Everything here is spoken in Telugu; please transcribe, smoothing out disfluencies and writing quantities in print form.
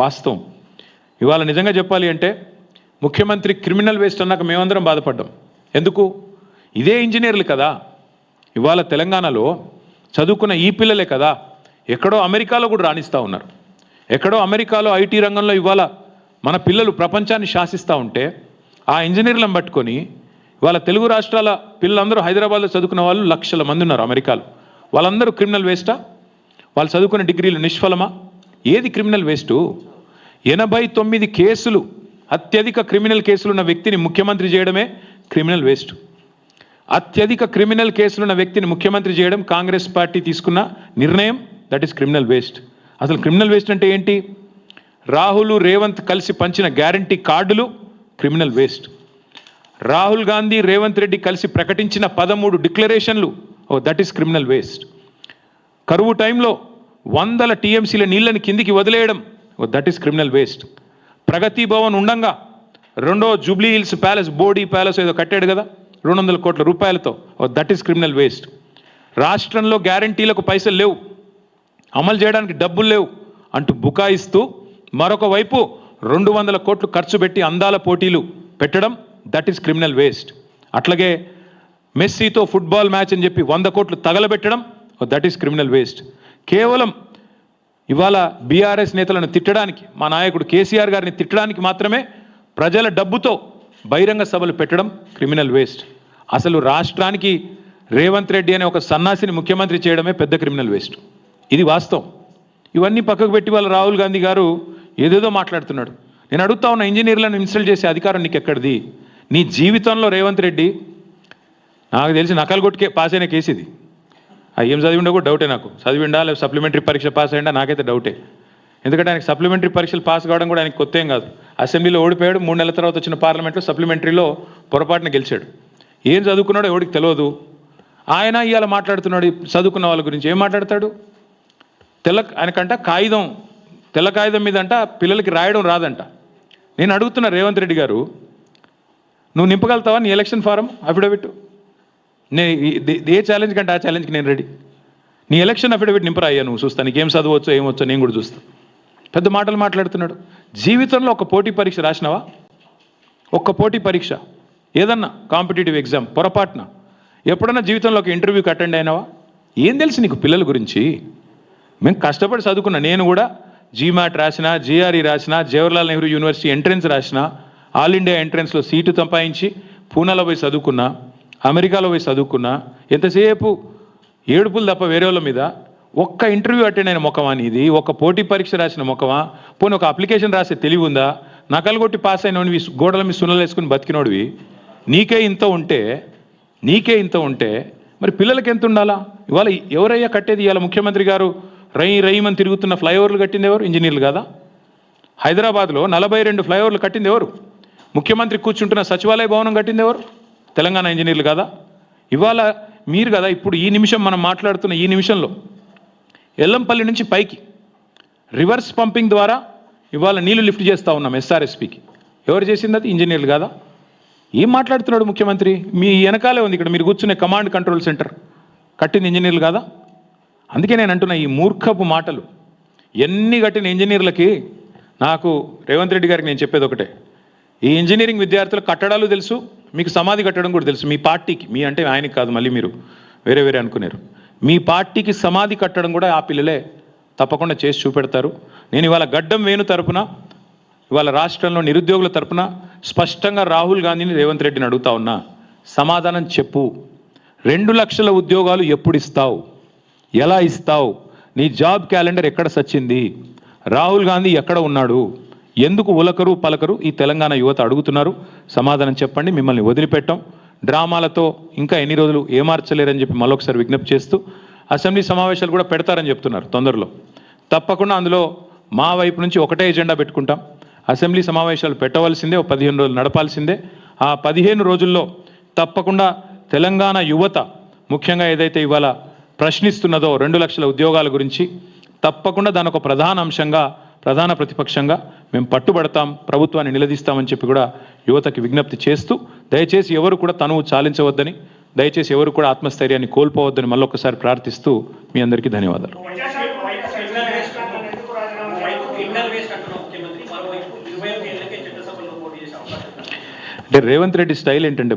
వాస్తవం. ఇవాళ నిజంగా చెప్పాలి అంటే ముఖ్యమంత్రి క్రిమినల్ వేస్ట్ అన్నాక మేమందరం బాధపడ్డాం. ఎందుకు? ఇదే ఇంజనీర్లు కదా ఇవాళ తెలంగాణలో చదువుకున్న ఈ పిల్లలే కదా ఎక్కడో అమెరికాలో కూడా రాణిస్తూ ఉన్నారు. ఎక్కడో అమెరికాలో ఐటీ రంగంలో ఇవాళ మన పిల్లలు ప్రపంచాన్ని శాసిస్తూ ఉంటే ఆ ఇంజనీర్లను పట్టుకొని ఇవాళ తెలుగు రాష్ట్రాల పిల్లలందరూ హైదరాబాద్లో చదువుకున్న వాళ్ళు లక్షల మంది ఉన్నారు అమెరికాలో. వాళ్ళందరూ క్రిమినల్ వేస్టా? వాళ్ళు చదువుకున్న డిగ్రీలు నిష్ఫలమా? ఏది క్రిమినల్ వేస్టు? 89 కేసులు, అత్యధిక క్రిమినల్ కేసులు ఉన్న వ్యక్తిని ముఖ్యమంత్రి చేయడమే క్రిమినల్ వేస్ట్. అత్యధిక క్రిమినల్ కేసులున్న వ్యక్తిని ముఖ్యమంత్రి చేయడం కాంగ్రెస్ పార్టీ తీసుకున్న నిర్ణయం. That is criminal waste. అసలు క్రిమినల్ వేస్ట్ అంటే ఏంటి? రాహుల్ రేవంత్ కలిసి పంచిన గ్యారంటీ కార్డులు క్రిమినల్ వేస్ట్. రాహుల్ గాంధీ రేవంత్ రెడ్డి కలిసి ప్రకటించిన 13 డిక్లరేషన్లు, దట్ ఈస్ క్రిమినల్ వేస్ట్. కరువు టైంలో 100 టీఎంసీల నీళ్ళని కిందికి వదిలేయడం, దట్ ఈస్ క్రిమినల్ వేస్ట్. ప్రగతి భవన్ ఉండంగా రెండో Jubilee hills palace, body palace ఏదో కట్టాడు కదా 200 కోట్ల రూపాయలతో, దట్ ఈస్ క్రిమినల్ వేస్ట్. రాష్ట్రంలో గ్యారంటీలకు పైసలు లేవు, అమలు చేయడానికి డబ్బులు లేవు అంటూ బుకాయిస్తూ మరొక వైపు 200 కోట్లు ఖర్చు పెట్టి అందాల పోటీలు పెట్టడం, దట్ ఈస్ క్రిమినల్ వేస్ట్. అట్లాగే మెస్సీతో ఫుట్బాల్ మ్యాచ్ అని చెప్పి 100 కోట్లు తగలబెట్టడం, దట్ ఈస్ క్రిమినల్ వేస్ట్. కేవలం ఇవాళ బీఆర్ఎస్ నేతలను తిట్టడానికి, మా నాయకుడు కేసీఆర్ గారిని తిట్టడానికి మాత్రమే ప్రజల డబ్బుతో బహిరంగ సభలు పెట్టడం క్రిమినల్ వేస్ట్. అసలు రాష్ట్రానికి రేవంత్ రెడ్డి అనే ఒక సన్నాసిని ముఖ్యమంత్రి చేయడమే పెద్ద క్రిమినల్ వేస్ట్. ఇది వాస్తవం. ఇవన్నీ పక్కకు పెట్టి వాళ్ళ రాహుల్ గాంధీ గారు ఏదేదో మాట్లాడుతున్నాడు. నేను అడుగుతా ఉన్న, ఇంజనీర్లను ఇన్సల్ట్ చేసే అధికారం నీకు ఎక్కడిది? నీ జీవితంలో రేవంత్ రెడ్డి నాకు తెలిసి నకలు కొట్టుకే పాస్ అయిన కేసు ఇది. ఏం చదివిండో కూడా డౌటే నాకు. చదివిండా లేదా సప్లిమెంటరీ పరీక్ష పాస్ అయ్యిందా నాకైతే డౌటే. ఎందుకంటే ఆయనకి సప్లిమెంటరీ పరీక్షలు పాస్ కావడం కూడా ఆయనకు కొత్త ఏం కాదు. అసెంబ్లీలో ఓడిపోయాడు, 3 నెలల తర్వాత వచ్చిన పార్లమెంట్లో సప్లిమెంటరీలో పొరపాటున గెలిచాడు. ఏం చదువుకున్నాడో ఎవరికి తెలియదు. ఆయన ఇవాళ మాట్లాడుతున్నాడు చదువుకున్న వాళ్ళ గురించి. ఏం మాట్లాడతాడు? ఆయనకంట కాగితం, తెల్ల కాగితం మీద అంట పిల్లలకి రాయడం రాదంట. నేను అడుగుతున్నా రేవంత్ రెడ్డి గారు, నువ్వు నింపగలుగుతావా నీ ఎలక్షన్ ఫారం అఫిడవిట్? ఏ ఛాలెంజ్ కంటే ఆ ఛాలెంజ్కి నేను రెడీ. నీ ఎలక్షన్ అఫిడవిట్ నింపరా అయ్యా, నువ్వు చూస్తా, నీకేం చదవచ్చో ఏమొచ్చో నేను కూడా చూస్తా. పెద్ద మాటలు మాట్లాడుతున్నాడు. జీవితంలో ఒక పోటీ పరీక్ష రాసినావా? ఒక్క పోటీ పరీక్ష ఏదన్నా కాంపిటేటివ్ ఎగ్జామ్ పొరపాటున ఎప్పుడన్నా జీవితంలో ఒక ఇంటర్వ్యూకి అటెండ్ అయినావా? ఏం తెలుసు నీకు పిల్లల గురించి? మేము కష్టపడి చదువుకున్నా. నేను కూడా జీమాట్ రాసిన, జిఆర్ఈ రాసిన, జవహర్లాల్ నెహ్రూ యూనివర్సిటీ ఎంట్రన్స్ రాసిన, ఆల్ ఇండియా ఎంట్రన్స్లో సీటు సంపాదించి పూనాలో పోయి చదువుకున్నా, అమెరికాలో పోయి చదువుకున్నా. ఎంతసేపు ఏడుపులు తప్ప వేరే వాళ్ళ మీద. ఒక్క ఇంటర్వ్యూ అటెండ్ అయిన ముఖమా నీది? ఒక పోటీ పరీక్ష రాసిన ముఖమా? పోనీ ఒక అప్లికేషన్ రాసే తెలివి ఉందా? నకలు కొట్టి పాస్ అయినవి గోడల మీద సున్నలు వేసుకుని బతికినోడివి. నీకే ఇంత ఉంటే మరి పిల్లలకి ఎంత ఉండాలా? ఇవాళ ఎవరయ్యా కట్టేది? ఇవాళ ముఖ్యమంత్రి గారు రయ్యమని తిరుగుతున్న ఫ్లైఓవర్లు కట్టింది ఎవరు? ఇంజనీర్లు కదా. హైదరాబాద్లో 42 ఫ్లైఓవర్లు కట్టింది ఎవరు? ముఖ్యమంత్రి కూర్చుంటున్న సచివాలయ భవనం కట్టింది ఎవరు? తెలంగాణ ఇంజనీర్లు కదా. ఇవాళ మీరు కదా ఇప్పుడు ఈ నిమిషం మనం మాట్లాడుతున్న ఈ నిమిషంలో ఎల్లంపల్లి నుంచి పైకి రివర్స్ పంపింగ్ ద్వారా ఇవాళ నీళ్లు లిఫ్ట్ చేస్తూ ఉన్నాం ఎస్ఆర్ఎస్పికి. ఎవరు చేసింది? అది ఇంజనీర్లు కదా. ఏం మాట్లాడుతున్నాడు ముఖ్యమంత్రి? మీ వెనకాలే ఉంది ఇక్కడ మీరు కూర్చునే కమాండ్ కంట్రోల్ సెంటర్ కట్టింది ఇంజనీర్లు కదా. అందుకే నేను అంటున్నా, ఈ మూర్ఖపు మాటలు ఎన్ని కట్టిన ఇంజనీర్లకి నాకు రేవంత్ రెడ్డి గారికి నేను చెప్పేది ఒకటే, ఈ ఇంజనీరింగ్ విద్యార్థులు కట్టడాలు తెలుసు, మీకు సమాధి కట్టడం కూడా తెలుసు. మీ పార్టీకి, మీ అంటే ఆయనకి కాదు, మళ్ళీ మీరు వేరే అనుకున్నారు, మీ పార్టీకి సమాధి కట్టడం కూడా ఆ పిల్లలే తప్పకుండా చేసి చూపెడతారు. నేను ఇవాళ గడ్డం వేణు తరపున, ఇవాళ రాష్ట్రంలో నిరుద్యోగుల తరపున స్పష్టంగా రాహుల్ గాంధీని రేవంత్ రెడ్డిని అడుగుతా ఉన్నా, సమాధానం చెప్పు. 2 లక్షల ఉద్యోగాలు ఎప్పుడు ఇస్తావు? ఎలా ఇస్తావు? నీ జాబ్ క్యాలెండర్ ఎక్కడ సచ్చింది? రాహుల్ గాంధీ ఎక్కడ ఉన్నాడు? ఎందుకు ఉలకరు పలకరు ఈ తెలంగాణ యువత అడుగుతున్నారు. సమాధానం చెప్పండి. మిమ్మల్ని వదిలిపెట్టాం. డ్రామాలతో ఇంకా ఎన్ని రోజులు ఏమార్చలేరని చెప్పి మళ్ళొకసారి విజ్ఞప్తి చేస్తూ, అసెంబ్లీ సమావేశాలు కూడా పెడతారని చెప్తున్నారు తొందరలో. తప్పకుండా అందులో మా వైపు నుంచి ఒకటే ఎజెండా పెట్టుకుంటాం. అసెంబ్లీ సమావేశాలు పెట్టవలసిందే, 15 రోజులు నడపాల్సిందే. ఆ 15 రోజుల్లో తప్పకుండా తెలంగాణ యువత ముఖ్యంగా ఏదైతే ఇవాళ ప్రశ్నిస్తున్నదో 2 లక్షల ఉద్యోగాల గురించి, తప్పకుండా దాని ఒక ప్రధాన అంశంగా, ప్రధాన ప్రతిపక్షంగా మేము పట్టుబడతాం, ప్రభుత్వాన్ని నిలదీస్తామని చెప్పి కూడా యువతకి విజ్ఞప్తి చేస్తూ, దయచేసి ఎవరు కూడా తనువు చాలించవద్దని, దయచేసి ఎవరు కూడా ఆత్మస్థైర్యాన్ని కోల్పోవద్దని మళ్ళొకసారి ప్రార్థిస్తూ మీ అందరికీ ధన్యవాదాలు. ముఖ్యమంత్రి, మరోవైపు 21 ఏళ్లకే చట్టసభలో పోటీ చేసే అవకాశం ఉంది. అంటే రేవంత్ రెడ్డి స్టైల్ ఏంటంటే